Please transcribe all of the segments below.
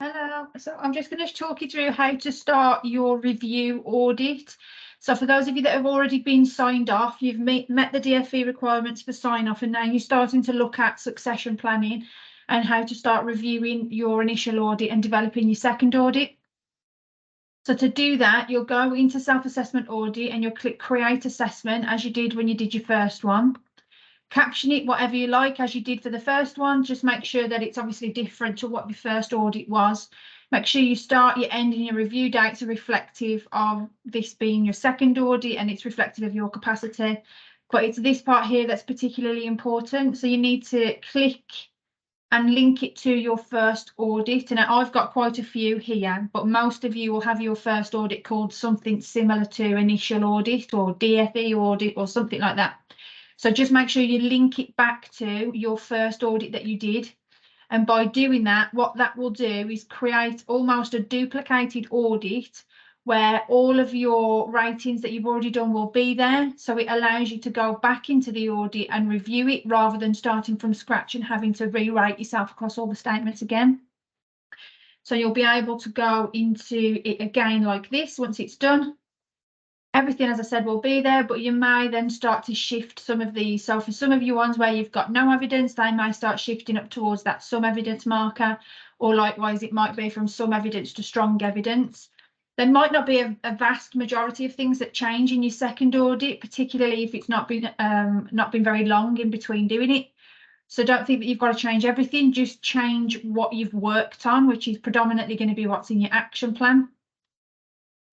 Hello. So I'm just going to talk you through how to start your review audit. So for those of you that have already been signed off, you've met the DFE requirements for sign off, and now you're starting to look at succession planning and how to start reviewing your initial audit and developing your second audit. So to do that, you'll go into self-assessment audit and you'll click create assessment as you did when you did your first one. Caption it whatever you like as you did for the first one. Just make sure that it's obviously different to what your first audit was. Make sure you start, your end and your review dates are reflective of this being your second audit, and it's reflective of your capacity. But it's this part here that's particularly important. So you need to click and link it to your first audit. And I've got quite a few here, but most of you will have your first audit called something similar to initial audit or DFE audit or something like that. So just make sure you link it back to your first audit that you did. And by doing that, what that will do is create almost a duplicated audit where all of your ratings that you've already done will be there. So it allows you to go back into the audit and review it rather than starting from scratch and having to rewrite yourself across all the statements again. So you'll be able to go into it again like this once it's done. Everything, as I said, will be there, but you may then start to shift some of these. So for some of your ones where you've got no evidence, they may start shifting up towards that some evidence marker, or likewise, it might be from some evidence to strong evidence. There might not be a vast majority of things that change in your second audit, particularly if it's not been very long in between doing it. So don't think that you've got to change everything, just change what you've worked on, which is predominantly going to be what's in your action plan.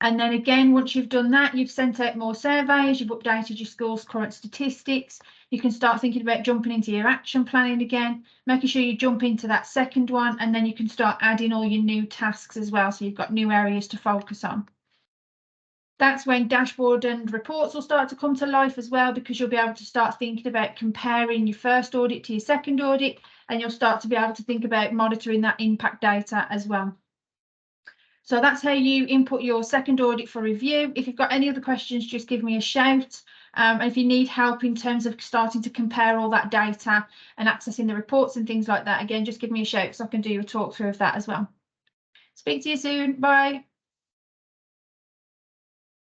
And then again, once you've done that, you've sent out more surveys, you've updated your school's current statistics, you can start thinking about jumping into your action planning again, making sure you jump into that second one, and then you can start adding all your new tasks as well. So you've got new areas to focus on. That's when dashboard and reports will start to come to life as well, because you'll be able to start thinking about comparing your first audit to your second audit, and you'll start to be able to think about monitoring that impact data as well. So that's how you input your second audit for review. If you've got any other questions, just give me a shout. And if you need help in terms of starting to compare all that data and accessing the reports and things like that, again, just give me a shout so I can do a talk through of that as well. Speak to you soon. Bye.